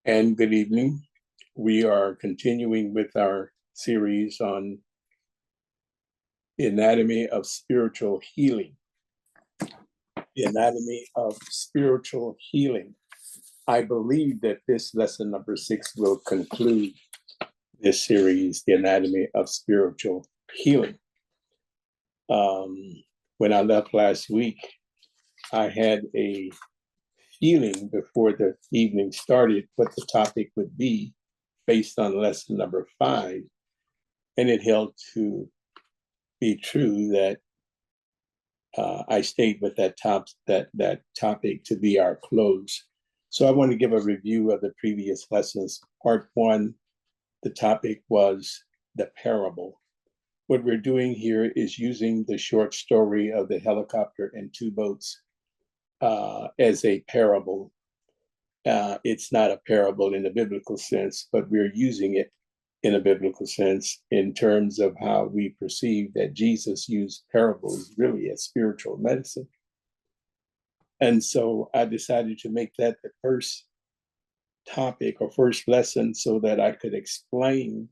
And good evening. We are continuing with our series on the anatomy of spiritual healing. The anatomy of spiritual healing. I believe that this lesson number 6 will conclude this series, the anatomy of spiritual healing. When I left last week, I had a feeling before the evening started what the topic would be based on lesson number 5. And it held to be true that I stayed with that topic to be our close. So I want to give a review of the previous lessons. Part 1, the topic was the parable. What we're doing here is using the short story of the helicopter and 2 boats as a parable. It's not a parable in the biblical sense, but we're using it in a biblical sense in terms of how we perceive that Jesus used parables really as spiritual medicine. And so I decided to make that the first topic or first lesson so that I could explain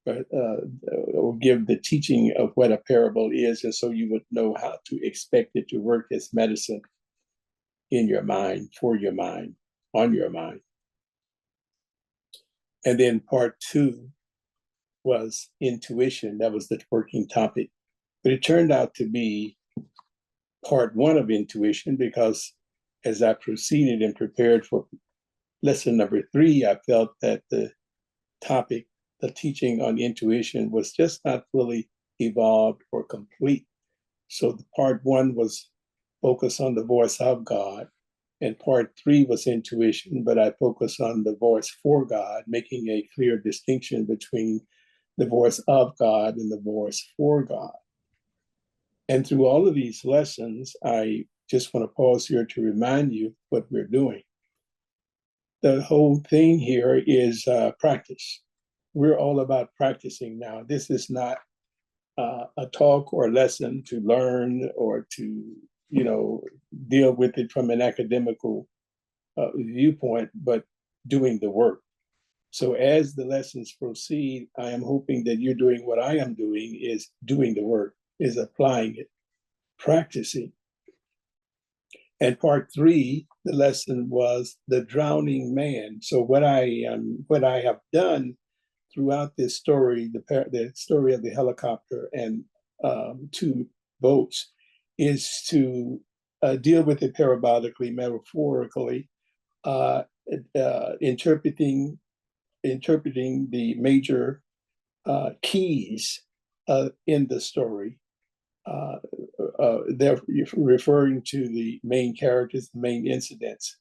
or give the teaching of what a parable is, and so you would know how to expect it to work as medicine in your mind, for your mind, on your mind. And then part 2 was intuition. That was the working topic. But it turned out to be part 1 of intuition because as I proceeded and prepared for lesson number 3, I felt that the topic, the teaching on intuition, was just not fully evolved or complete. So the part 1 was focused on the voice of God, and part 3 was intuition, but I focused on the voice for God, making a clear distinction between the voice of God and the voice for God. And through all of these lessons, I just want to pause here to remind you what we're doing. The whole thing here is practice. We're all about practicing now. This is not a talk or a lesson to learn or to, deal with it from an academical viewpoint, but doing the work. So as the lessons proceed, I am hoping that you're doing what I am doing, is doing the work, is applying it, practicing. And part 3, the lesson was the drowning man. So what I have done throughout this story, the story of the helicopter and 2 boats, is to deal with it parabolically, metaphorically, interpreting the major keys in the story. They're referring to the main characters, the main incidents.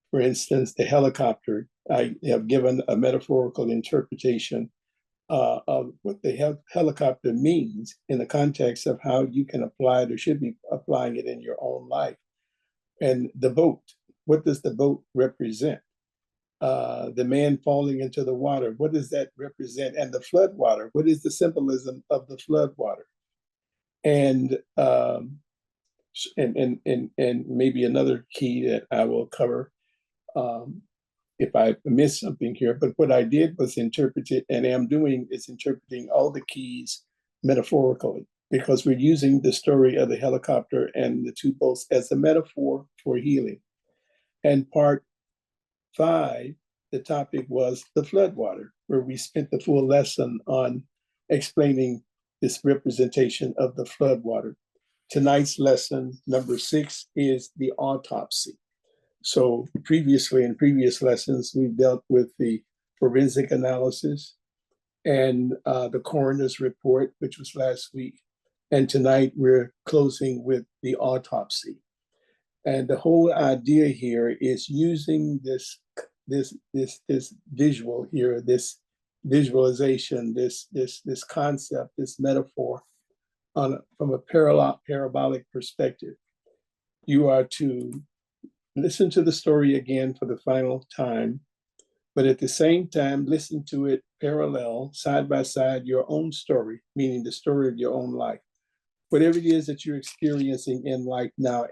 For instance, the helicopter, I have given a metaphorical interpretation of what the helicopter means in the context of how you can apply it or should be applying it in your own life. And the boat, what does the boat represent? The man falling into the water, what does that represent? And the flood water, what is the symbolism of the flood water? And maybe another key that I will cover if I miss something here. But what I did was interpret it, and am doing is interpreting all the keys metaphorically, because we're using the story of the helicopter and the 2 boats as a metaphor for healing. And part 5, the topic was the floodwater, where we spent the full lesson on explaining this representation of the floodwater. Tonight's lesson, number 6, is the autopsy. So previously, in previous lessons, we've dealt with the forensic analysis and the coroner's report, which was last week. And tonight we're closing with the autopsy. And the whole idea here is using this visual here, this visualization, this concept, this metaphor from a parabolic perspective. You are to listen to the story again for the final time, but at the same time, listen to it parallel, side by side, your own story, meaning the story of your own life. Whatever it is that you're experiencing in life now,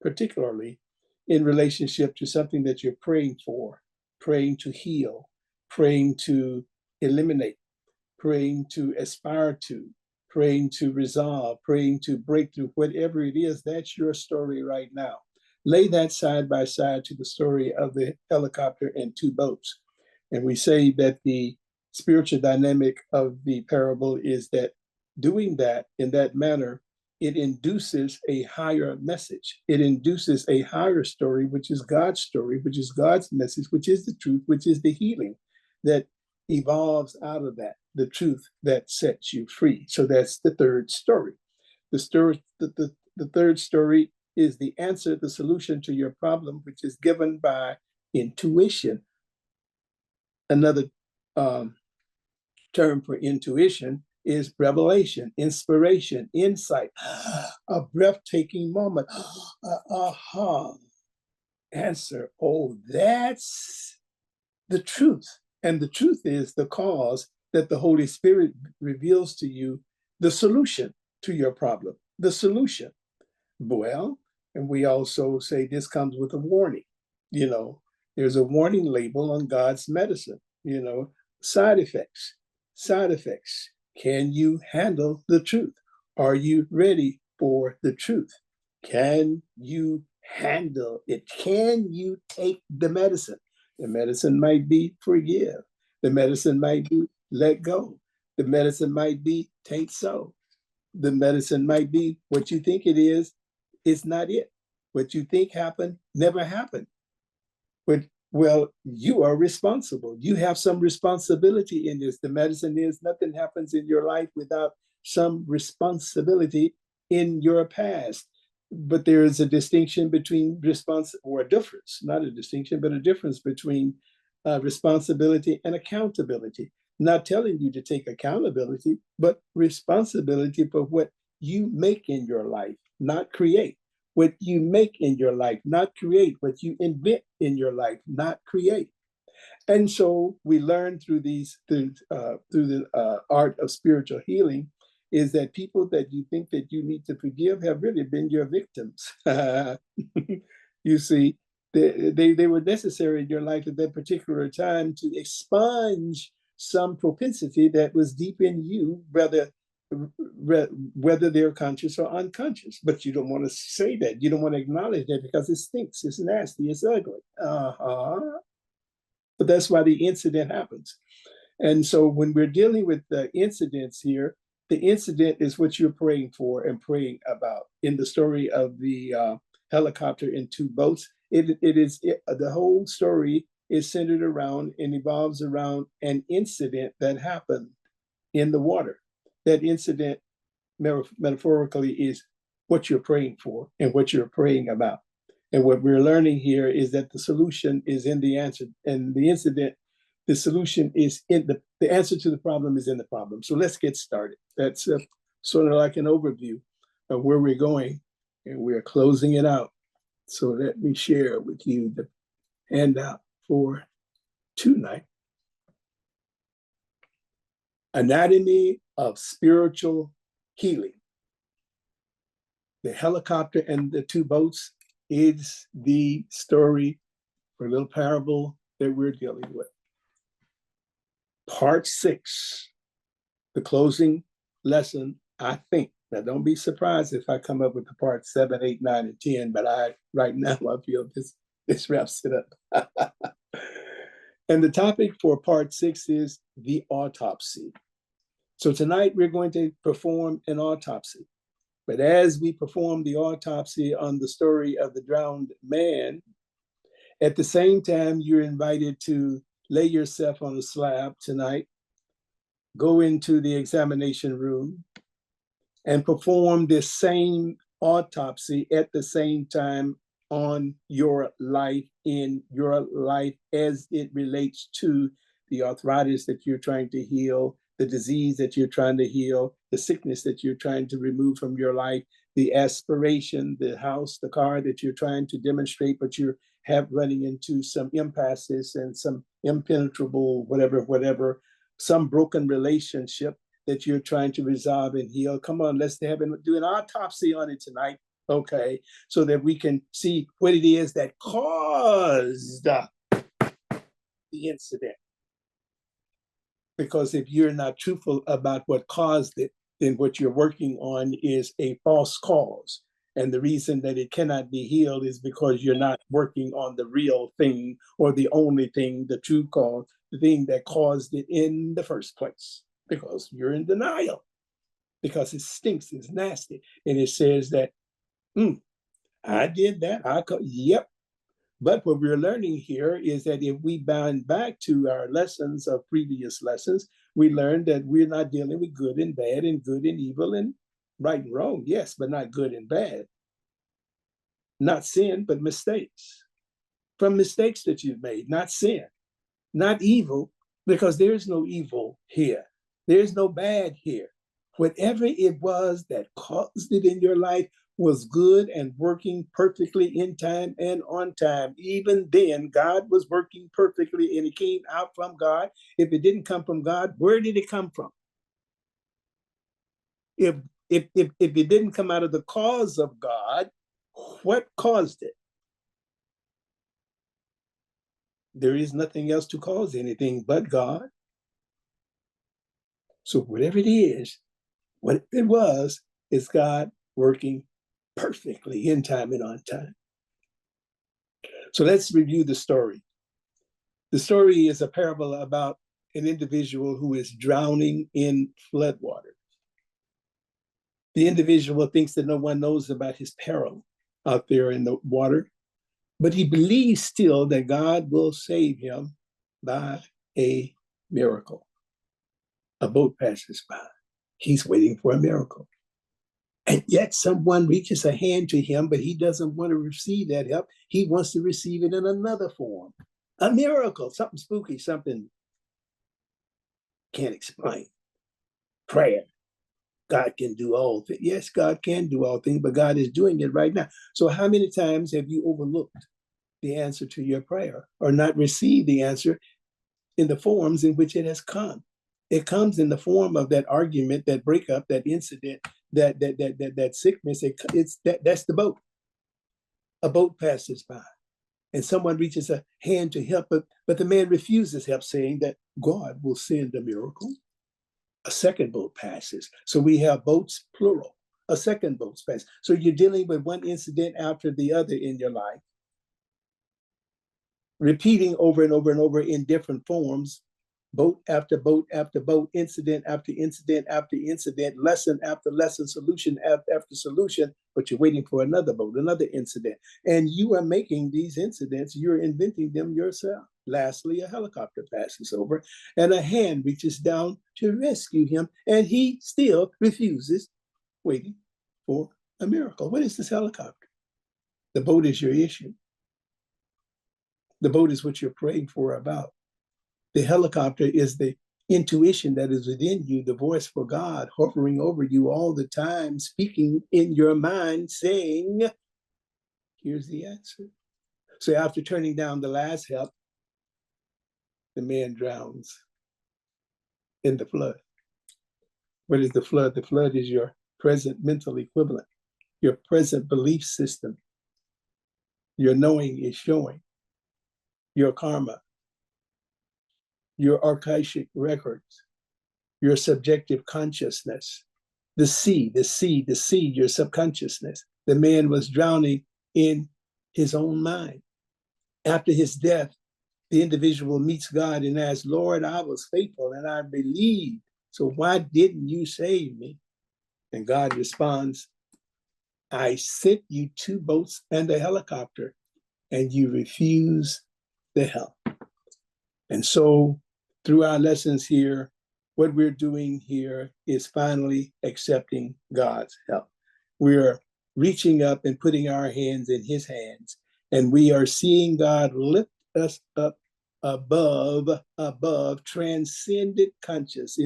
particularly in relationship to something that you're praying for, praying to heal, praying to eliminate, praying to aspire to, praying to resolve, praying to break through, whatever it is, that's your story right now. Lay that side by side to the story of the helicopter and two boats. And we say that the spiritual dynamic of the parable is that doing that in that manner, it induces a higher message. It induces a higher story, which is God's story, which is God's message, which is the truth, which is the healing that evolves out of that, the truth that sets you free. So that's the third story. The third story is the answer, the solution to your problem, which is given by intuition. Another term for intuition is revelation, inspiration, insight, a breathtaking moment. Aha, answer. Oh, that's the truth. And the truth is the cause that the Holy Spirit reveals to you the solution to your problem, the solution. Well, and we also say this comes with a warning. You know, there's a warning label on God's medicine, you know, side effects, side effects. Can you handle the truth? Are you ready for the truth? Can you handle it? Can you take the medicine? The medicine might be forgive. The medicine might be let go. The medicine might be take so. The medicine might be what you think it is. It's not it. What you think happened never happened. But well, you are responsible. You have some responsibility in this. The medicine is nothing happens in your life without some responsibility in your past. But there is a distinction between or a difference, not a distinction, but a difference between responsibility and accountability. Not telling you to take accountability, but responsibility for what you make in your life, not create. What you make in your life, not create. What you invent in your life, not create. And so we learn through the art of spiritual healing is that people that you think that you need to forgive have really been your victims. You see, they were necessary in your life at that particular time to expunge some propensity that was deep in you, whether they're conscious or unconscious. But you don't want to say that. You don't want to acknowledge that because it stinks, it's nasty, it's ugly. But that's why the incident happens. And so when we're dealing with the incidents here, the incident is what you're praying for and praying about. In the story of the helicopter and two boats, the whole story is centered around and evolves around an incident that happened in the water. That incident, metaphorically, is what you're praying for and what you're praying about. And what we're learning here is that the solution is in the answer. And the incident, the solution is in the answer to the problem is in the problem. So let's get started. That's sort of like an overview of where we're going. And we're closing it out. So let me share with you the handout for tonight. Anatomy of spiritual healing. The helicopter and the two boats is the story or little parable that we're dealing with. Part 6, the closing lesson, I think. Now, don't be surprised if I come up with the part 7, 8, 9, and 10, but right now I feel this wraps it up. And the topic for part 6 is the autopsy. So tonight we're going to perform an autopsy. But as we perform the autopsy on the story of the drowned man, at the same time, you're invited to lay yourself on a slab tonight, go into the examination room, and perform this same autopsy at the same time on your life, in your life as it relates to the arthritis that you're trying to heal, the disease that you're trying to heal, the sickness that you're trying to remove from your life, the aspiration, the house, the car that you're trying to demonstrate, but you're running into some impasses and some impenetrable whatever, some broken relationship that you're trying to resolve and heal. Come on, let's do an autopsy on it tonight, okay? So that we can see what it is that caused the incident. Because if you're not truthful about what caused it, then what you're working on is a false cause. And the reason that it cannot be healed is because you're not working on the real thing or the only thing, the true cause, the thing that caused it in the first place, because you're in denial, because it stinks, it's nasty. And it says that, I did that. Yep. But what we're learning here is that if we bound back to our lessons of previous lessons, we learned that we're not dealing with good and bad and good and evil and right and wrong, yes, but not good and bad. Not sin, but mistakes. From mistakes that you've made, not sin, not evil, because there's no evil here. There's no bad here. Whatever it was that caused it in your life was good and working perfectly in time and on time. Even then, God was working perfectly and it came out from God. If it didn't come from God, where did it come from? If it didn't come out of the cause of God, what caused it? There is nothing else to cause anything but God. So whatever it is, what it was, is God working perfectly in time and on time. So let's review the story. The story is a parable about an individual who is drowning in floodwater. The individual thinks that no one knows about his peril out there in the water, but he believes still that God will save him by a miracle. A boat passes by. He's waiting for a miracle. And yet someone reaches a hand to him, but he doesn't want to receive that help. He wants to receive it in another form. A miracle, something spooky, something can't explain. Prayer. God can do all things. Yes, God can do all things, but God is doing it right now. So how many times have you overlooked the answer to your prayer or not received the answer in the forms in which it has come? It comes in the form of that argument, that breakup, that incident, that sickness. That's the boat. A boat passes by, and someone reaches a hand to help, but the man refuses help, saying that God will send a miracle. A second boat passes. So we have boats, plural. A second boat passes. So you're dealing with one incident after the other in your life, repeating over and over and over in different forms, boat after boat after boat, incident after incident after incident, lesson after lesson, solution after solution, but you're waiting for another boat, another incident. And you are making these incidents, you're inventing them yourself. Lastly, a helicopter passes over and a hand reaches down to rescue him, and he still refuses, waiting for a miracle. What is this helicopter? The boat is your issue. The boat is what you're praying for about. The helicopter is the intuition that is within you, the voice for God hovering over you all the time, speaking in your mind, saying, here's the answer. So after turning down the last help, the man drowns in the flood. What is the flood? The flood is your present mental equivalent, your present belief system. Your knowing is showing, your karma, your archaic records, your subjective consciousness, the sea, your subconsciousness. The man was drowning in his own mind. After his death, the individual meets God and asks, Lord, I was faithful and I believed. So why didn't you save me? And God responds, I sent you 2 boats and a helicopter, and you refuse the help. And so through our lessons here, what we're doing here is finally accepting God's help. We're reaching up and putting our hands in his hands, and we are seeing God lift us up above transcendent consciousness,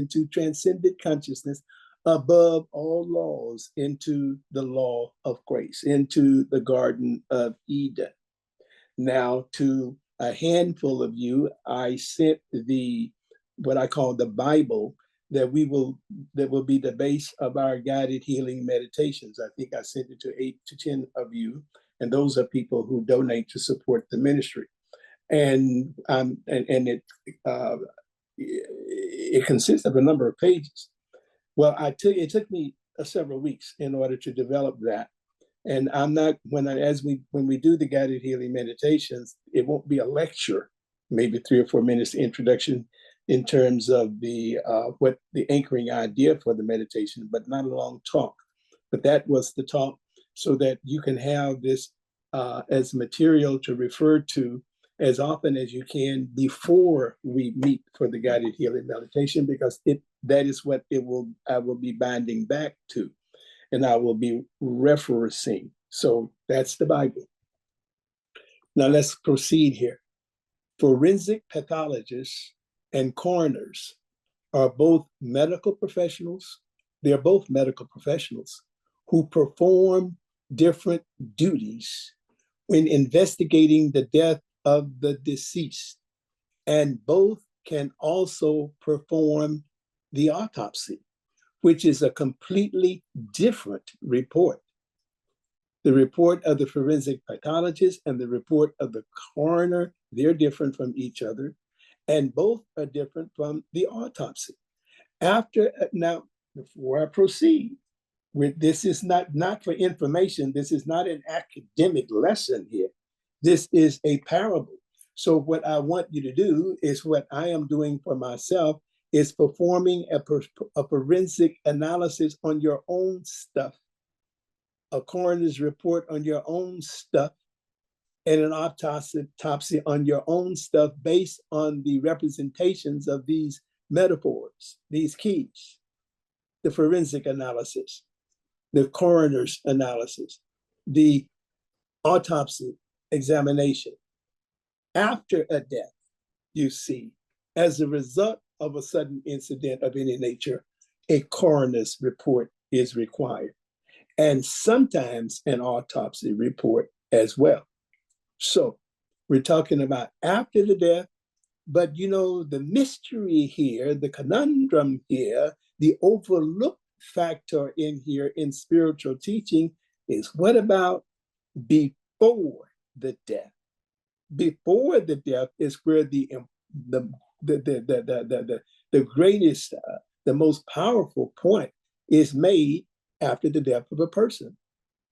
above all laws, into the law of grace, into the Garden of Eden. Now, to a handful of you, I sent what I call the Bible that will be the base of our guided healing meditations. I think I sent it to 8 to 10 of you, and those are people who donate to support the ministry. And it consists of a number of pages. Well, it took me several weeks in order to develop that. And I'm not when we do the guided healing meditations, it won't be a lecture, maybe 3 or 4 minutes introduction in terms of the what the anchoring idea for the meditation, but not a long talk. But that was the talk, so that you can have this as material to refer to as often as you can before we meet for the guided healing meditation, because that is what I will be binding back to, and I will be referencing. So that's the Bible. Now let's proceed here. Forensic pathologists and coroners are both medical professionals. They're both medical professionals who perform different duties when investigating the death of the deceased, and both can also perform the autopsy, which is a completely different report. The report of the forensic pathologist and the report of the coroner, they're different from each other, and both are different from the autopsy. Now, before I proceed, this is not for information. This is not an academic lesson here. This is a parable. So what I want you to do is what I am doing for myself is performing a forensic analysis on your own stuff, a coroner's report on your own stuff, and an autopsy on your own stuff based on the representations of these metaphors, these keys, the forensic analysis, the coroner's analysis, the autopsy examination. After a death, you see, as a result of a sudden incident of any nature, a coroner's report is required, and sometimes an autopsy report as well. So we're talking about after the death, but the mystery here, the conundrum here, the overlooked factor in here in spiritual teaching is, what about before the death? Before the death is where the greatest, the most powerful point is made after the death of a person.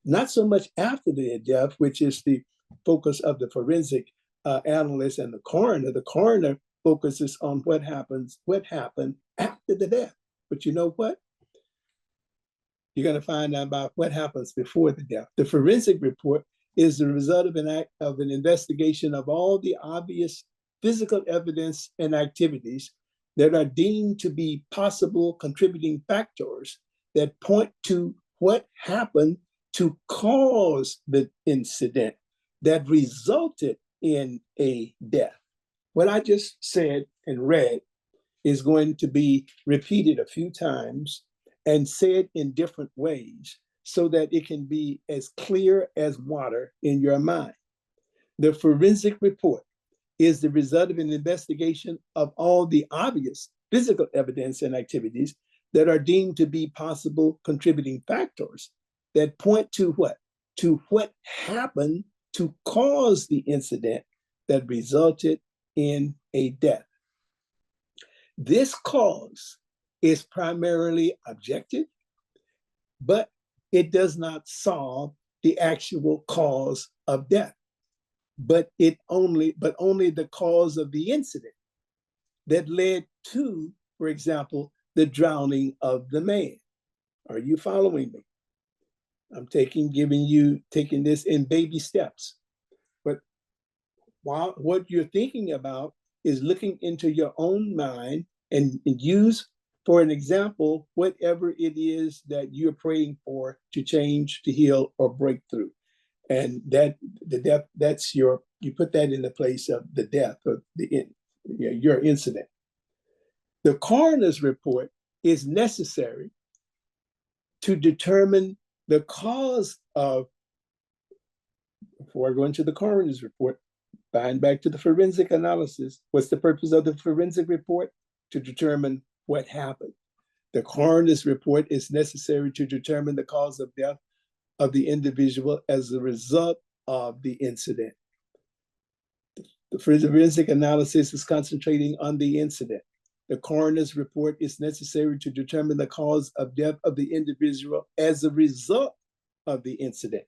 Not so much after the death, which is the focus of the forensic analyst and the coroner. The coroner focuses on what happened after the death. But you know what? You're going to find out about what happens before the death. The forensic report is the result of an investigation of all the obvious physical evidence and activities that are deemed to be possible contributing factors that point to what happened to cause the incident that resulted in a death. What I just said and read is going to be repeated a few times and said in different ways so that it can be as clear as water in your mind. The forensic report is the result of an investigation of all the obvious physical evidence and activities that are deemed to be possible contributing factors that point to what? To what happened to cause the incident that resulted in a death. This cause is primarily objective, but it does not solve the actual cause of death, but only the cause of the incident that led to, for example, the drowning of the man. Are you following me? I'm taking this in baby steps. But what you're thinking about is looking into your own mind and use, for an example, whatever it is that you're praying for to change, to heal, or break through. And that the death, you put that in the place of the death of your incident. The coroner's report is necessary to determine the cause of, before I go into the coroner's report, bind back to the forensic analysis. What's the purpose of the forensic report? To determine what happened. The coroner's report is necessary to determine the cause of death of the individual as a result of the incident. The forensic analysis is concentrating on the incident. The coroner's report is necessary to determine the cause of death of the individual as a result of the incident.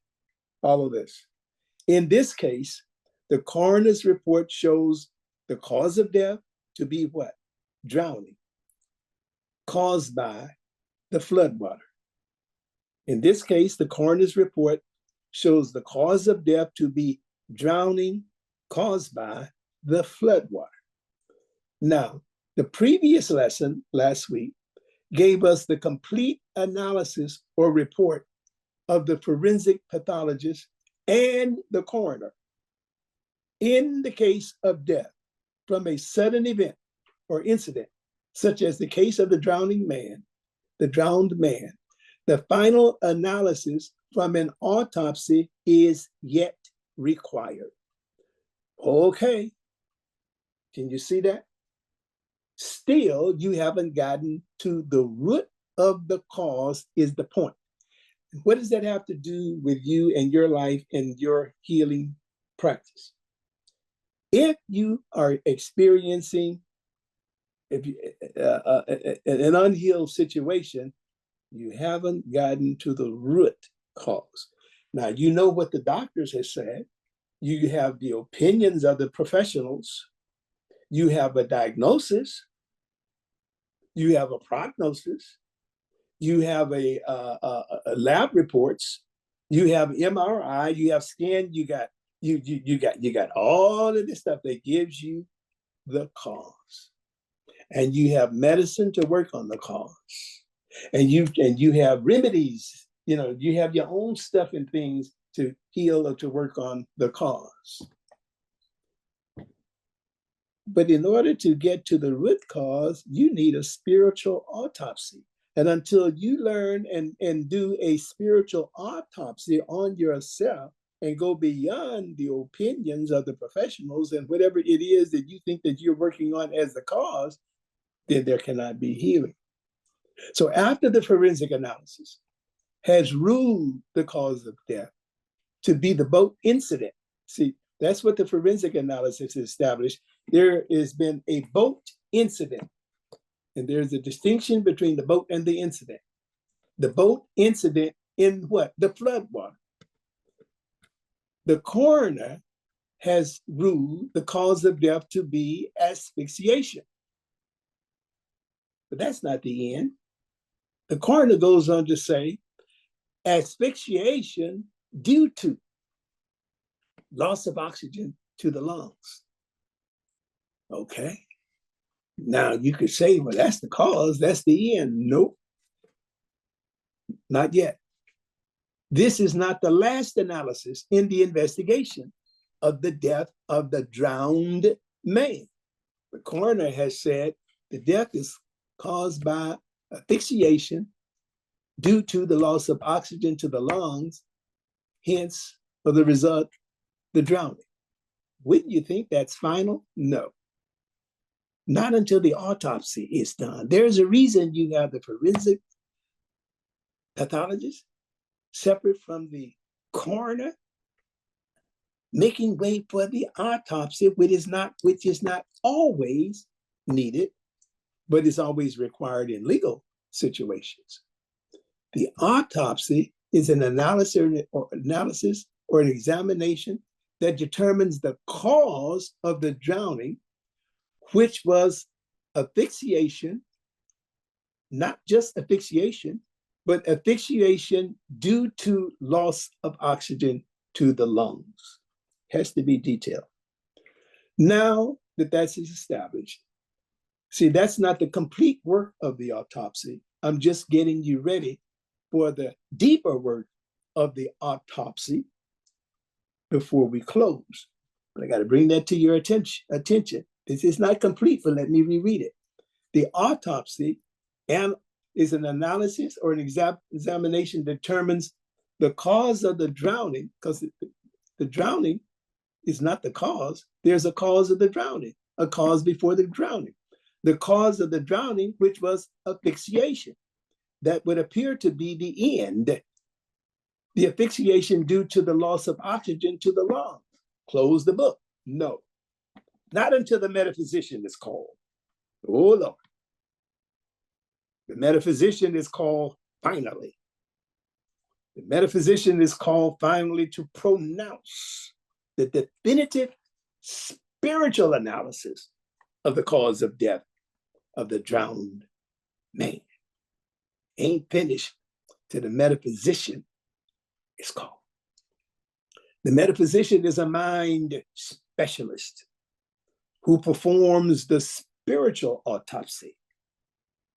All of this. In this case, the coroner's report shows the cause of death to be what? Drowning, caused by the floodwater. In this case, the coroner's report shows the cause of death to be drowning caused by the floodwater. Now, the previous lesson last week gave us the complete analysis or report of the forensic pathologist and the coroner in the case of death from a sudden event or incident, such as the case of the drowned man. The final analysis from an autopsy is yet required. Okay, can you see that? Still, you haven't gotten to the root of the cause is the point. What does that have to do with you and your life and your healing practice? If you are experiencing an unhealed situation, you haven't gotten to the root cause. Now, you know what the doctors have said. You have the opinions of the professionals. You have a diagnosis. You have a prognosis. You have a lab reports. You have MRI. You have scan. You got all of this stuff that gives you the cause, and you have medicine to work on the cause, and you have remedies. You know, you have your own stuff and things to heal or to work on the cause. But in order to get to the root cause, you need a spiritual autopsy. And until you learn and do a spiritual autopsy on yourself and go beyond the opinions of the professionals and whatever it is that you think that you're working on as the cause, then there cannot be healing. So after the forensic analysis has ruled the cause of death to be the boat incident, see, that's what the forensic analysis established. There has been a boat incident, and there's a distinction between the boat and the incident. The boat incident in what? The floodwater. The coroner has ruled the cause of death to be asphyxiation. But that's not the end. The coroner goes on to say asphyxiation due to loss of oxygen to the lungs. Okay. Now you could say, well, that's the cause, that's the end. Nope. Not yet. This is not the last analysis in the investigation of the death of the drowned man. The coroner has said the death is caused by asphyxiation due to the loss of oxygen to the lungs, hence, for the result, the drowning. Wouldn't you think that's final? No. Not until the autopsy is done. There's a reason you have the forensic pathologist separate from the coroner, making way for the autopsy, which is not always needed, but is always required in legal situations. The autopsy is an analysis or an examination that determines the cause of the drowning, which was asphyxiation, not just asphyxiation, but asphyxiation due to loss of oxygen to the lungs. Has to be detailed. Now that that's established, see, that's not the complete work of the autopsy. I'm just getting you ready for the deeper work of the autopsy before we close. But I got to bring that to your attention. This is not complete, but let me reread it. The autopsy is an analysis or an examination determines the cause of the drowning, because the drowning is not the cause. There's a cause of the drowning, a cause before the drowning. The cause of the drowning, which was asphyxiation, that would appear to be the end. The asphyxiation due to the loss of oxygen to the lungs. Close the book. No. Not until the metaphysician is called. Oh, Lord. The metaphysician is called finally. The metaphysician is called finally to pronounce the definitive spiritual analysis of the cause of death of the drowned man. Ain't finished till the metaphysician is called. The metaphysician is a mind specialist who performs the spiritual autopsy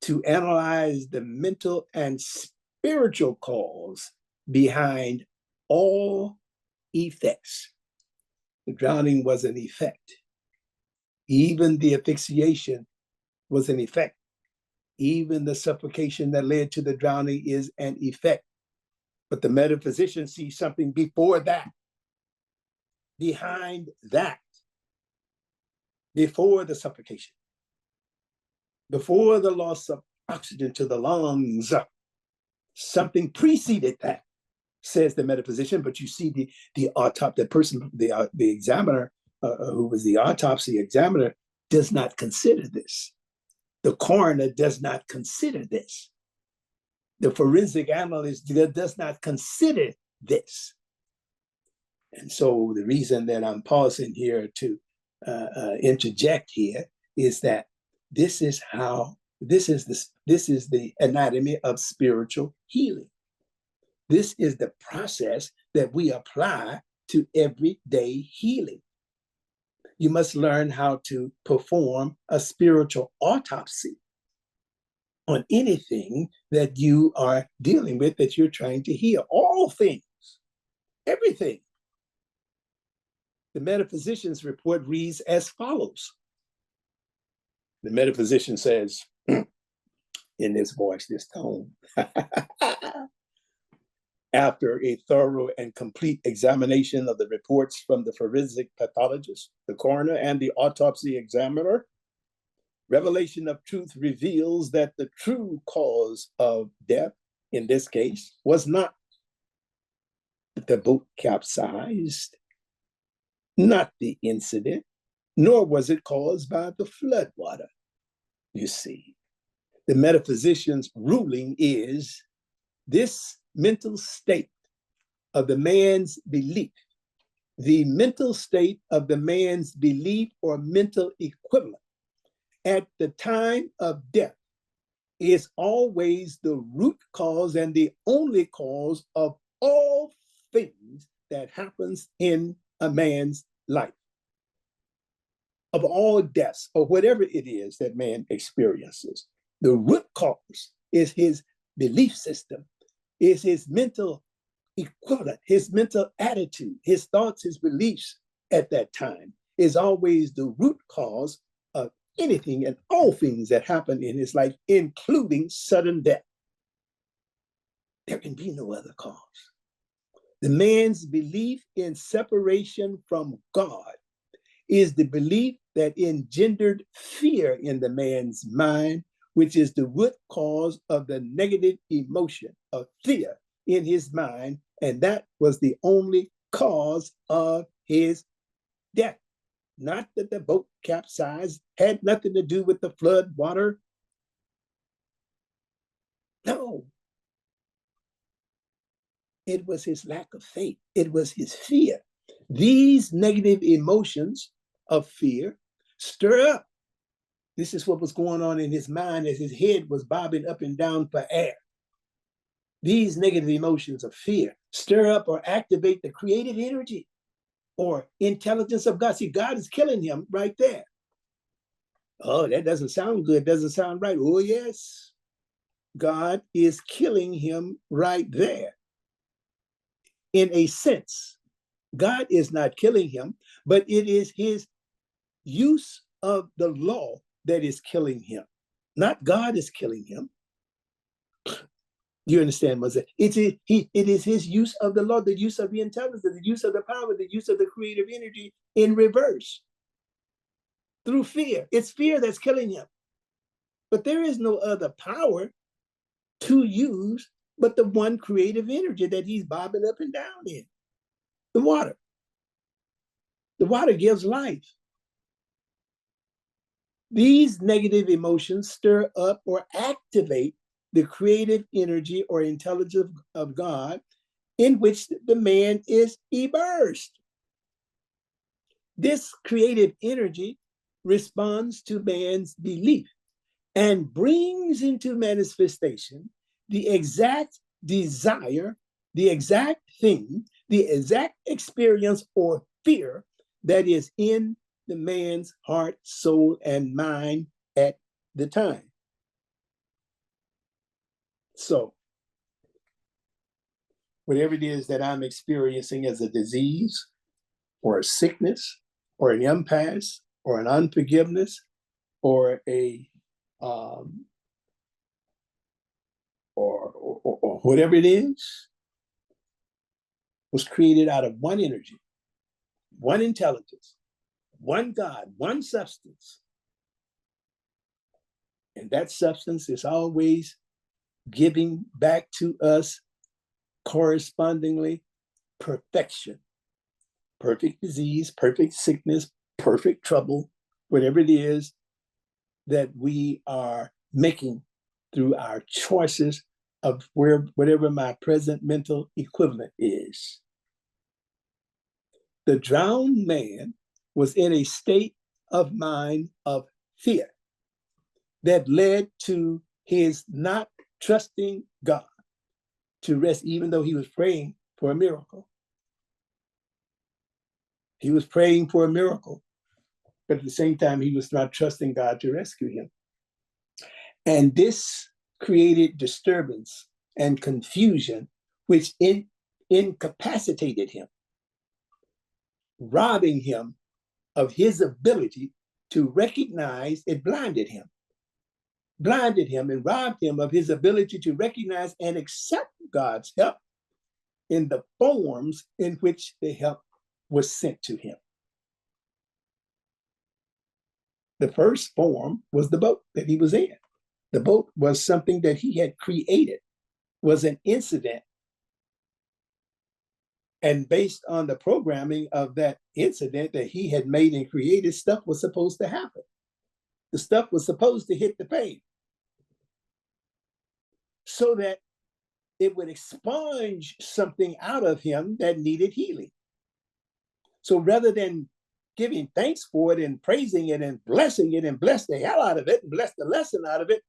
to analyze the mental and spiritual cause behind all effects. The drowning was an effect. Even the asphyxiation was an effect. Even the suffocation that led to the drowning is an effect. But the metaphysician sees something before that, behind that, before the suffocation, before the loss of oxygen to the lungs. Something preceded that, says the metaphysician. But you see the examiner, who was the autopsy examiner, does not consider this. The coroner does not consider this. The forensic analyst does not consider this. And so the reason that I'm pausing here to interject here is that this is the anatomy of spiritual healing. This is the process that we apply to everyday healing. You must learn how to perform a spiritual autopsy on anything that you are dealing with, that you're trying to heal. All things, everything. The metaphysician's report reads as follows. The metaphysician says, in this voice, this tone, after a thorough and complete examination of the reports from the forensic pathologist, the coroner, and the autopsy examiner, revelation of truth reveals that the true cause of death, in this case, was not the boat capsized, not the incident, nor was it caused by the flood water. You see, the metaphysician's ruling is this mental state of the man's belief, the mental state of the man's belief or mental equivalent at the time of death is always the root cause and the only cause of all things that happens in a man's life, of all deaths or whatever it is that man experiences. The root cause is his belief system, is his mental equivalent, his mental attitude, his thoughts, his beliefs at that time is always the root cause of anything and all things that happen in his life, including sudden death. There can be no other cause. The man's belief in separation from God is the belief that engendered fear in the man's mind, which is the root cause of the negative emotion of fear in his mind. And that was the only cause of his death. Not that the boat capsized, had nothing to do with the flood water. No. It was his lack of faith. It was his fear. These negative emotions of fear stir up. This is what was going on in his mind as his head was bobbing up and down for air. These negative emotions of fear stir up or activate the creative energy or intelligence of God. See, God is killing him right there. Oh, that doesn't sound good. Doesn't sound right. Oh, yes. God is killing him right there. In a sense, God is not killing him, but it is his use of the law that is killing him. Not God is killing him. You understand what I'm saying? It is his use of the law, the use of the intelligence, the use of the power, the use of the creative energy in reverse. Through fear. It's fear that's killing him. But there is no other power to use but the one creative energy that he's bobbing up and down in. The water. The water gives life. These negative emotions stir up or activate the creative energy or intelligence of God in which the man is immersed. This creative energy responds to man's belief and brings into manifestation the exact desire, the exact thing, the exact experience or fear that is in the man's heart, soul, and mind at the time. So, whatever it is that I'm experiencing as a disease or a sickness or an impasse or an unforgiveness or a or whatever it is, was created out of one energy, one intelligence, one God, one substance. And that substance is always giving back to us correspondingly perfection, perfect disease, perfect sickness, perfect trouble, whatever it is that we are making through our choices of whatever my present mental equivalent is. The drowned man was in a state of mind of fear that led to his not trusting God to rest, even though he was praying for a miracle. He was praying for a miracle, but at the same time, he was not trusting God to rescue him. And this created disturbance and confusion, which incapacitated him, robbing him of his ability to recognize. It blinded him and robbed him of his ability to recognize and accept God's help in the forms in which the help was sent to him. The first form was the boat that he was in. The boat was something that he had created, was an incident. And based on the programming of that incident that he had made and created, stuff was supposed to happen. The stuff was supposed to hit the page so that it would expunge something out of him that needed healing. So rather than giving thanks for it and praising it and blessing it and bless the hell out of it and bless the lesson out of it,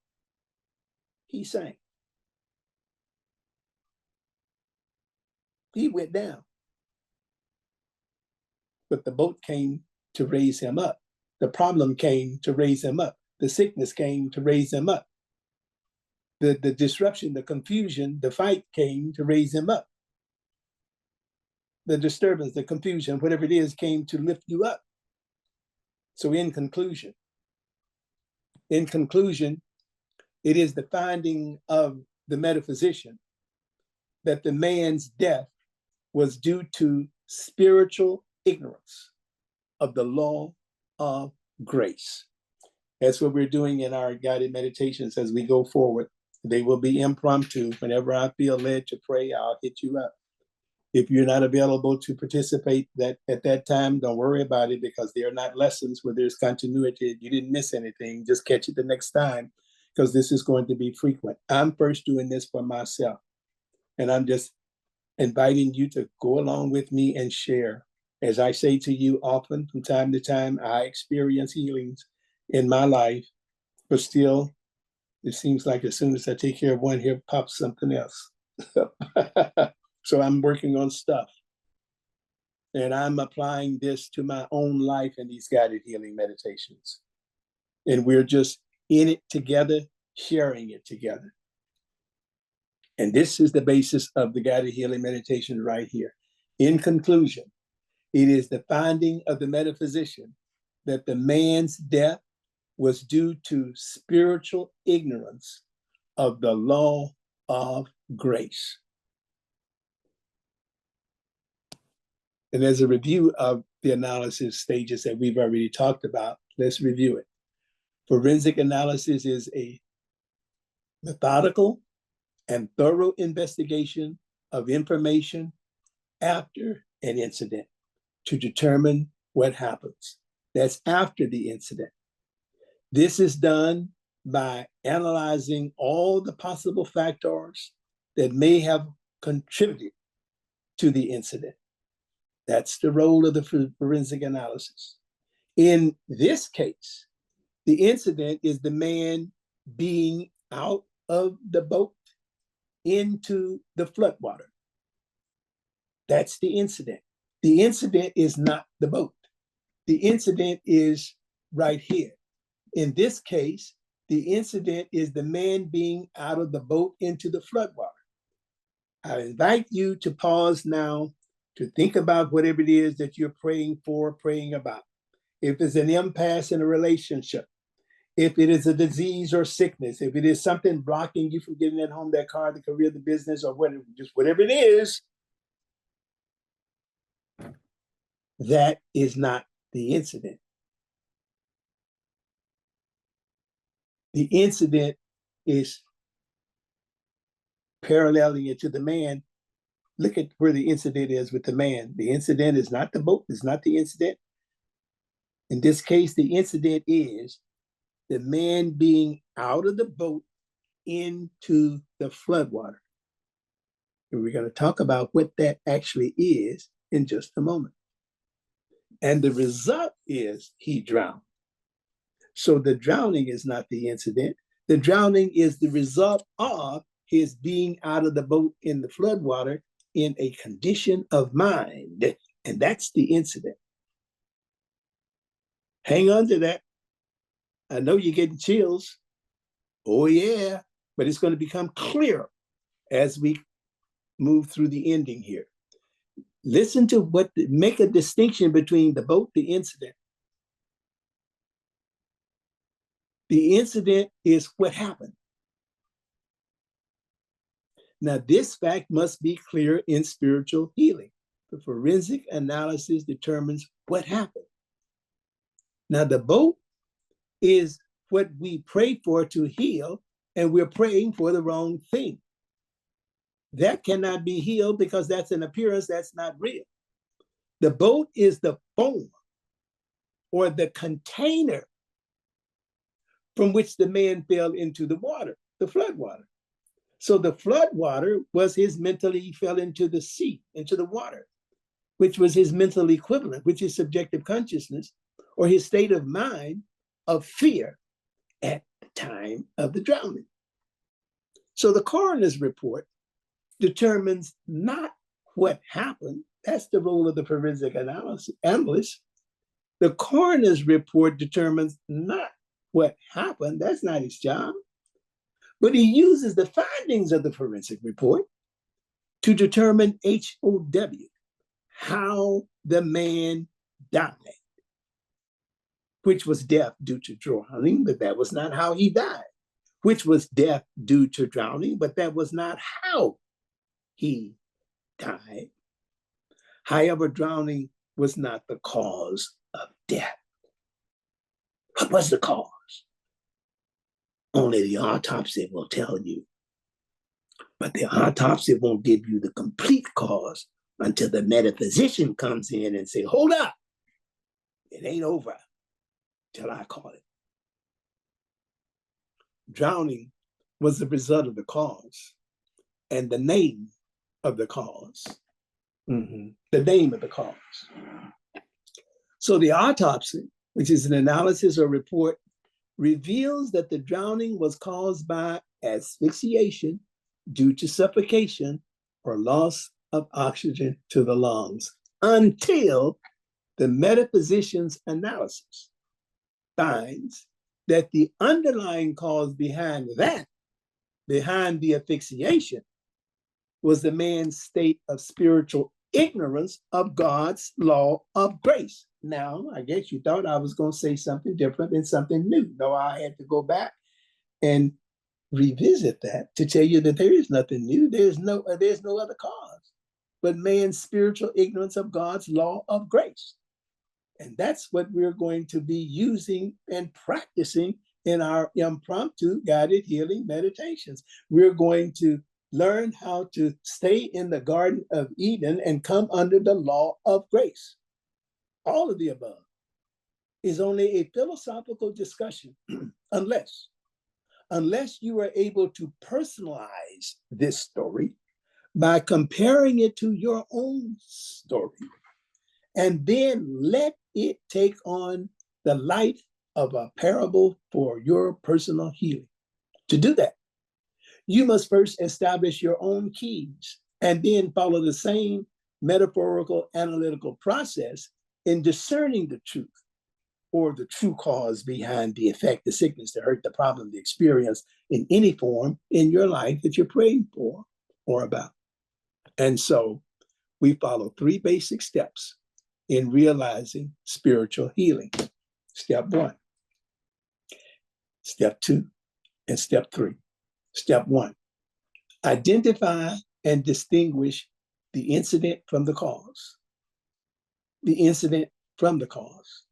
he sank. He went down. But the boat came to raise him up. The problem came to raise him up. The sickness came to raise him up. The disruption, the confusion, the fight came to raise him up. The disturbance, the confusion, whatever it is, came to lift you up. So in conclusion, it is the finding of the metaphysician that the man's death was due to spiritual ignorance of the law of grace. That's what we're doing in our guided meditations as we go forward. They will be impromptu. Whenever I feel led to pray, I'll hit you up. If you're not available to participate at that time, don't worry about it, because they are not lessons where there's continuity. You didn't miss anything. Just catch it the next time, because this is going to be frequent. I'm first doing this for myself, and I'm just inviting you to go along with me and share. As I say to you often, from time to time, I experience healings in my life, but still, it seems like as soon as I take care of one, here pops something else. So I'm working on stuff, and I'm applying this to my own life in these guided healing meditations. And we're just in it together, sharing it together. And this is the basis of the guided healing meditation right here. In conclusion, it is the finding of the metaphysician that the man's death was due to spiritual ignorance of the law of grace. And as a review of the analysis stages that we've already talked about, let's review it. Forensic analysis is a methodical and thorough investigation of information after an incident to determine what happens. That's after the incident. This is done by analyzing all the possible factors that may have contributed to the incident. That's the role of the forensic analysis. In this case, the incident is the man being out of the boat into the floodwater. That's the incident. The incident is not the boat. The incident is right here. In this case, the incident is the man being out of the boat into the floodwater. I invite you to pause now to think about whatever it is that you're praying for, praying about. If it's an impasse in a relationship, if it is a disease or sickness, if it is something blocking you from getting at home, that car, the career, the business, or whatever, just whatever it is, that is not the incident. The incident is paralleling it to the man. Look at where the incident is with the man. The incident is not the boat, it's not the incident. In this case, the incident is the man being out of the boat into the floodwater. And we're going to talk about what that actually is in just a moment. And the result is he drowned. So the drowning is not the incident. The drowning is the result of his being out of the boat in the floodwater in a condition of mind. And that's the incident. Hang on to that. I know you're getting chills. Oh, yeah. But it's going to become clearer as we move through the ending here. Listen to make a distinction between the boat, the incident. The incident is what happened. Now, this fact must be clear in spiritual healing. The forensic analysis determines what happened. Now, the boat is what we pray for to heal, and we're praying for the wrong thing. That cannot be healed because that's an appearance that's not real. The boat is the form or the container from which the man fell into the water, the flood water. So the flood water was his mentally, he fell into the sea, into the water, which was his mental equivalent, which is subjective consciousness or his state of mind of fear at the time of the drowning. So the coroner's report determines not what happened. That's the role of the forensic analyst. The coroner's report determines not what happened. That's not his job. But he uses the findings of the forensic report to determine HOW, how the man died, which was death due to drowning, but that was not how he died, which was death due to drowning, but that was not how he died. However, drowning was not the cause of death. What was the cause? Only the autopsy will tell you. But the autopsy won't give you the complete cause until the metaphysician comes in and say, hold up, it ain't over till I call it. Drowning was the result of the cause and the name of the cause. The name of the cause. So the autopsy, which is an analysis or report, reveals that the drowning was caused by asphyxiation due to suffocation or loss of oxygen to the lungs until the metaphysician's analysis finds that the underlying cause behind the asphyxiation, was the man's state of spiritual ignorance of God's law of grace. Now, I guess you thought I was going to say something different and something new. No, I had to go back and revisit that to tell you that there is nothing new. There's no other cause but man's spiritual ignorance of God's law of grace. And that's what we're going to be using and practicing in our impromptu guided healing meditations. We're going to learn how to stay in the Garden of Eden and come under the law of grace. All of the above. is only a philosophical discussion unless you are able to personalize this story by comparing it to your own story, and then let it take on the light of a parable for your personal healing. To do that, you must first establish your own keys and then follow the same metaphorical analytical process in discerning the truth or the true cause behind the effect, the sickness, the hurt, the problem, the experience in any form in your life that you're praying for or about. And so we follow 3 basic steps in realizing spiritual healing. Step 1, step 2, and step 3. Step 1, identify and distinguish the incident from the cause. The incident from the cause.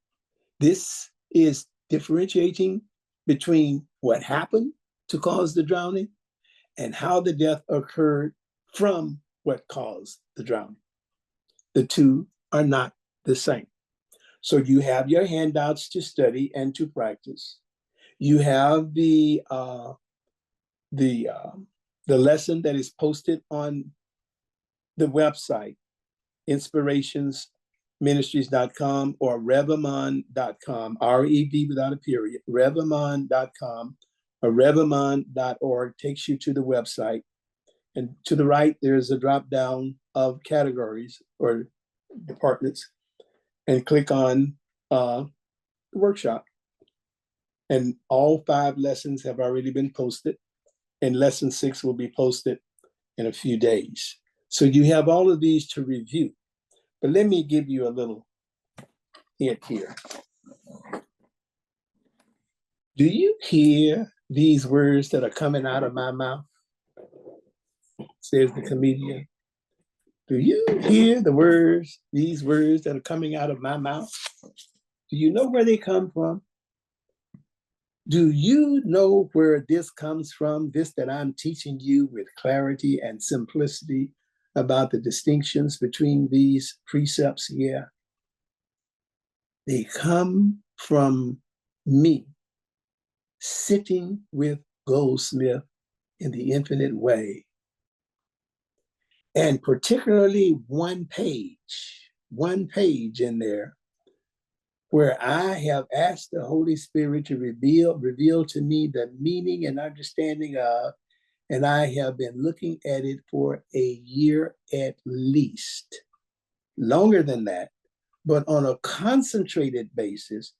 This is differentiating between what happened to cause the drowning and how the death occurred from what caused the drowning. The two are not the same. So you have your handouts to study and to practice. You have the lesson that is posted on the website, inspirationsministries.com or revahman.com, R-E-V without a period, revahman.com or revahman.org takes you to the website. And to the right, there's a drop down of categories or departments, and click on the workshop. And all 5 lessons have already been posted, and lesson 6 will be posted in a few days. So you have all of these to review. But let me give you a little hint here. Do you hear these words that are coming out of my mouth? Says the comedian. Do you hear the words, these words that are coming out of my mouth? Do you know where they come from? Do you know where this comes from, this that I'm teaching you with clarity and simplicity about the distinctions between these precepts here? They come from me sitting with Goldsmith in the infinite way. And particularly one page in there where I have asked the Holy Spirit to reveal to me the meaning and understanding of, and I have been looking at it for a year at least, longer than that, but on a concentrated basis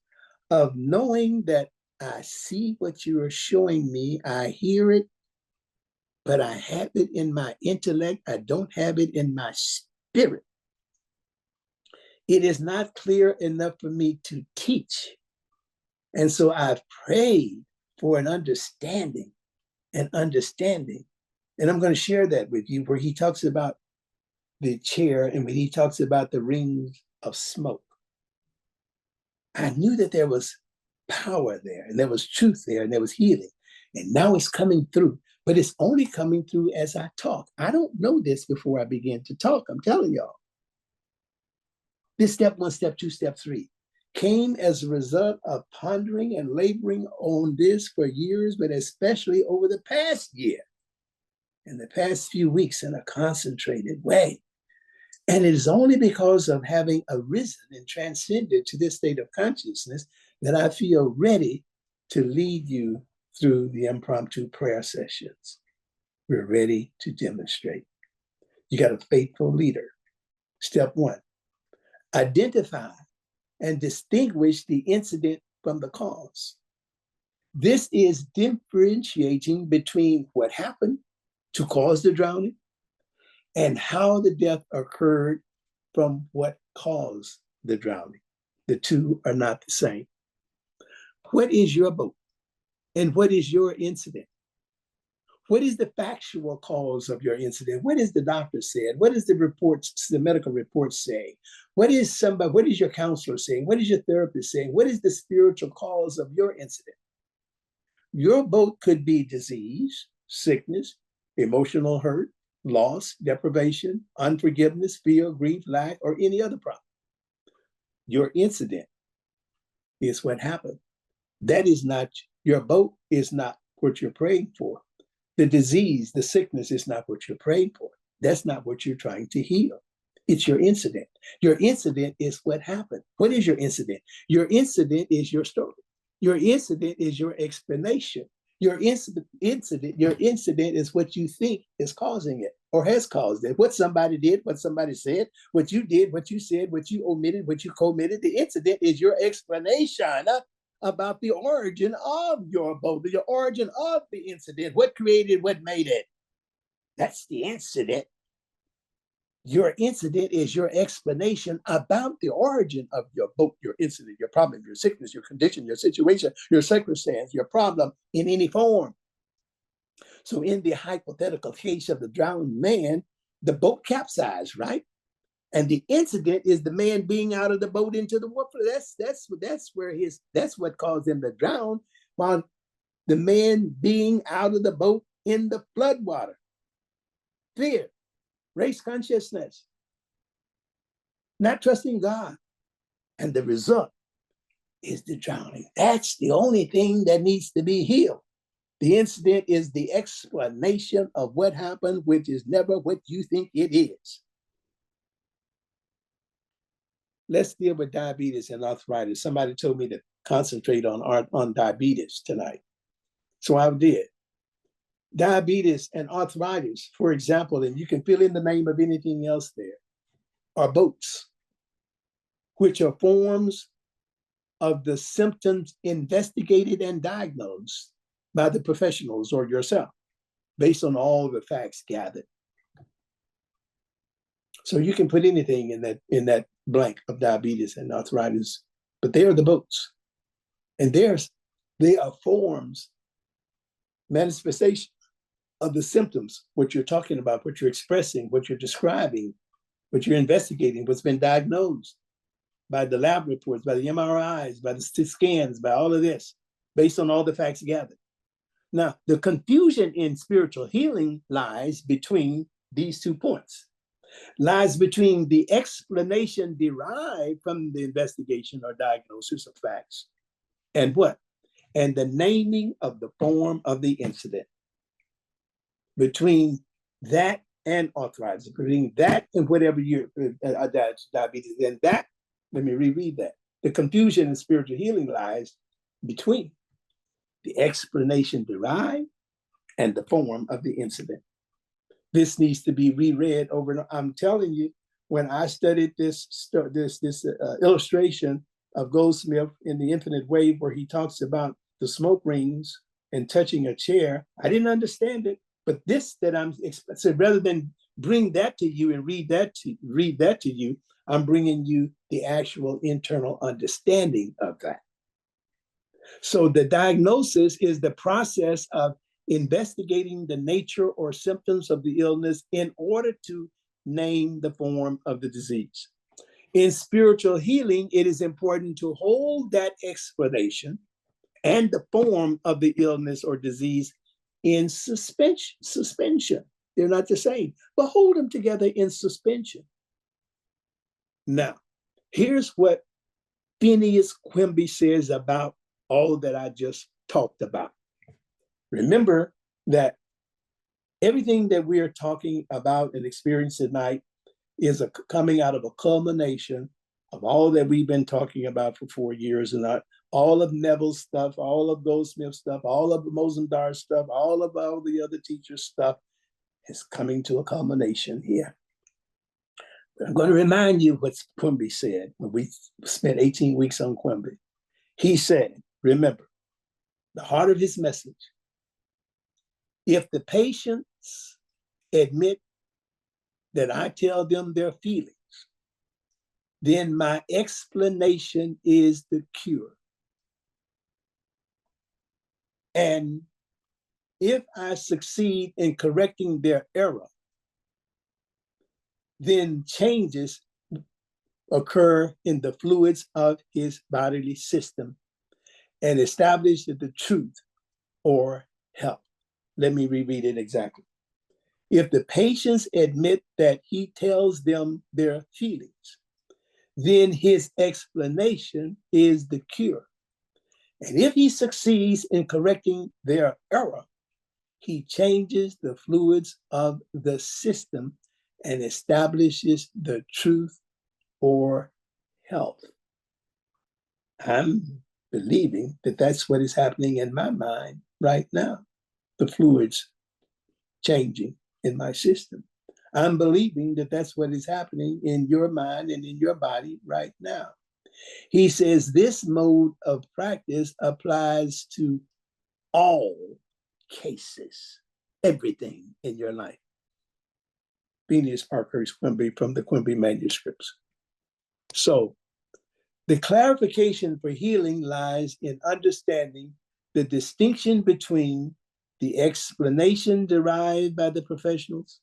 of knowing that I see what you are showing me, I hear it, but I have it in my intellect, I don't have it in my spirit. It is not clear enough for me to teach. And so I've prayed for an understanding. And I'm going to share that with you, where he talks about the chair and when he talks about the rings of smoke. I knew that there was power there, and there was truth there, and there was healing. And now it's coming through, but it's only coming through as I talk. I don't know this before I begin to talk. I'm telling y'all. This step 1, step 2, step 3 came as a result of pondering and laboring on this for years, but especially over the past year, in the past few weeks in a concentrated way. And it is only because of having arisen and transcended to this state of consciousness that I feel ready to lead you through the impromptu prayer sessions. We're ready to demonstrate. You got a faithful leader. Step 1, identify and distinguish the incident from the cause. This is differentiating between what happened to cause the drowning and how the death occurred from what caused the drowning. The two are not the same. What is your boat? And what is your incident? What is the factual cause of your incident? What is the doctor said? What is the reports, the medical reports saying? What is your counselor saying? What is your therapist saying? What is the spiritual cause of your incident? Your boat could be disease, sickness, emotional hurt, loss, deprivation, unforgiveness, fear, grief, lack, or any other problem. Your incident is what happened. That is not, your boat is not what you're praying for. The disease, the sickness is not what you're praying for. That's not what you're trying to heal. It's your incident. Your incident is what happened. What is your incident? Your incident is your story. Your incident is your explanation. Your incident is what you think is causing it or has caused it. What somebody did, what somebody said, what you did, what you said, what you omitted, what you committed. The incident is your explanation about the origin of your boat, the origin of the incident. What created, what made it? That's the incident. Your incident is your explanation about the origin of your boat, your incident, your problem, your sickness, your condition, your situation, your circumstance, your problem in any form. So in the hypothetical case of the drowned man, the boat capsized, right? And the incident is the man being out of the boat into the water. That's what caused him to drown, while the man being out of the boat in the floodwater. Fear, race consciousness, not trusting God. And the result is the drowning. That's the only thing that needs to be healed. The incident is the explanation of what happened, which is never what you think it is. Let's deal with diabetes and arthritis. Somebody told me to concentrate on diabetes tonight. So I did. Diabetes and arthritis, for example, and you can fill in the name of anything else there, are boats, which are forms of the symptoms investigated and diagnosed by the professionals or yourself, based on all the facts gathered. So you can put anything in that blank of diabetes and arthritis, but they are the boats. And they are forms, manifestation of the symptoms, what you're talking about, what you're expressing, what you're describing, what you're investigating, what's been diagnosed by the lab reports, by the MRIs, by the scans, by all of this, based on all the facts gathered. Now, the confusion in spiritual healing lies between these 2 points. Lies between the explanation derived from the investigation or diagnosis of facts and what? And the naming of the form of the incident. Between that and arthritis, between that and whatever you're diabetes, and that, let me reread that. The confusion in spiritual healing lies between the explanation derived and the form of the incident. This needs to be reread over and over. I'm telling you, when I studied this illustration of Goldsmith in The Infinite Wave, where he talks about the smoke rings and touching a chair, I didn't understand it. But this that I'm, so rather than bring that to you and read that to you, I'm bringing you the actual internal understanding of that. So the diagnosis is the process of investigating the nature or symptoms of the illness in order to name the form of the disease. In spiritual healing, it is important to hold that explanation and the form of the illness or disease in suspension. They're not the same, but hold them together in suspension. Now, here's what Phineas Quimby says about all that I just talked about. Remember that everything that we are talking about and experiencing tonight is coming out of a culmination of all that we've been talking about for 4 years, and all of Neville's stuff, all of Goldsmith's stuff, all of Mosendar's stuff, all the other teachers' stuff is coming to a culmination here. But I'm going to remind you what Quimby said when we spent 18 weeks on Quimby. He said, remember, the heart of his message, if the patients admit that I tell them their feelings, then my explanation is the cure. And if I succeed in correcting their error, then changes occur in the fluids of his bodily system and establish the truth or health. Let me reread it exactly. If the patients admit that he tells them their feelings, then his explanation is the cure. And if he succeeds in correcting their error, he changes the fluids of the system and establishes the truth or health. I'm believing that that's what is happening in my mind right now. The fluids changing in my system. I'm believing that that's what is happening in your mind and in your body right now. He says this mode of practice applies to all cases, everything in your life. Phineas Parkhurst Quimby from the Quimby manuscripts. So the clarification for healing lies in understanding the distinction between the explanation derived by the professionals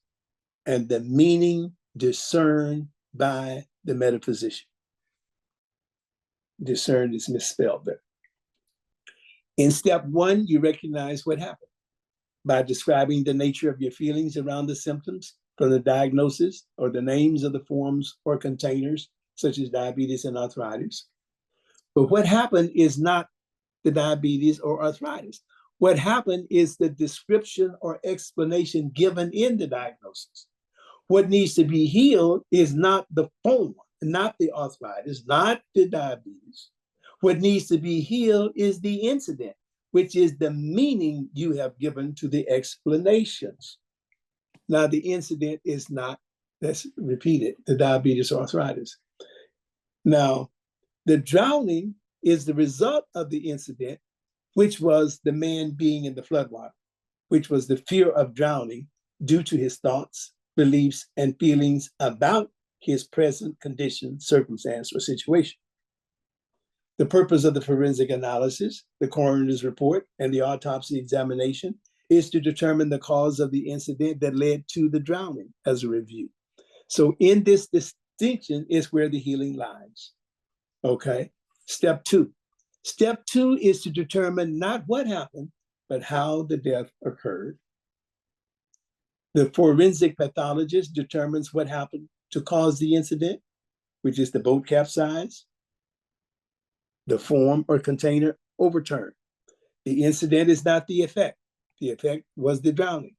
and the meaning discerned by the metaphysician. Discerned is misspelled there. In step one, you recognize what happened by describing the nature of your feelings around the symptoms from the diagnosis or the names of the forms or containers, such as diabetes and arthritis. But what happened is not the diabetes or arthritis. What happened is the description or explanation given in the diagnosis. What needs to be healed is not the form, not the arthritis, not the diabetes. What needs to be healed is the incident, which is the meaning you have given to the explanations. Now, the incident is not, let's repeat it, the diabetes or arthritis. Now, the drowning is the result of the incident, which was the man being in the floodwater, which was the fear of drowning due to his thoughts, beliefs, and feelings about his present condition, circumstance, or situation. The purpose of the forensic analysis, the coroner's report, and the autopsy examination is to determine the cause of the incident that led to the drowning as a review. So in this distinction is where the healing lies. Okay, step two. Step two is to determine not what happened, but how the death occurred. The forensic pathologist determines what happened to cause the incident, which is the boat capsize, the form or container overturned. The incident is not the effect. The effect was the drowning.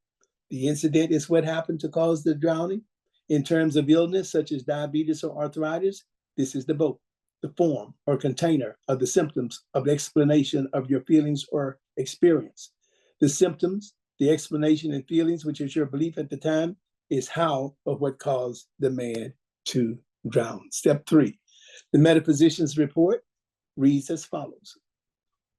The incident is what happened to cause the drowning. In terms of illness, such as diabetes or arthritis, this is the boat, the form or container of the symptoms of explanation of your feelings or experience. The symptoms, the explanation and feelings, which is your belief at the time, is how or what caused the man to drown. Step three, the metaphysician's report reads as follows.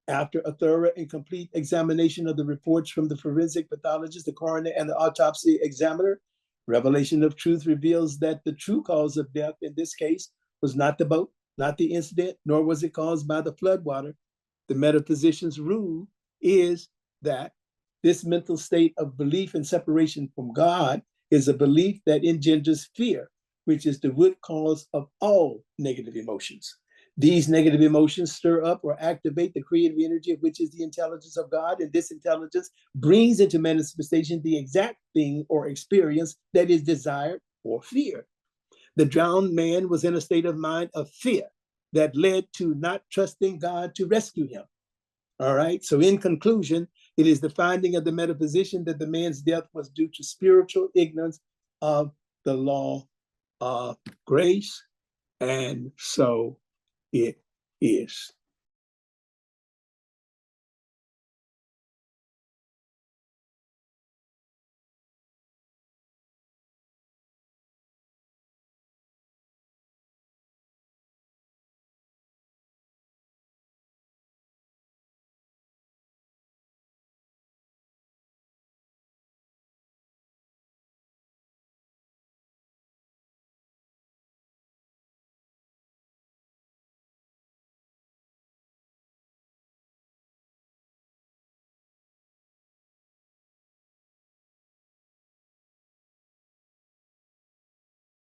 After a thorough and complete examination of the reports from the forensic pathologist, the coroner, and the autopsy examiner, revelation of truth reveals that the true cause of death in this case was not the boat, not the incident, nor was it caused by the floodwater. The metaphysician's rule is that this mental state of belief and separation from God is a belief that engenders fear, which is the root cause of all negative emotions. These negative emotions stir up or activate the creative energy, which is the intelligence of God, and this intelligence brings into manifestation the exact thing or experience that is desired or feared. The drowned man was in a state of mind of fear that led to not trusting God to rescue him. All right. So in conclusion, it is the finding of the metaphysician that the man's death was due to spiritual ignorance of the law of grace. And so it is.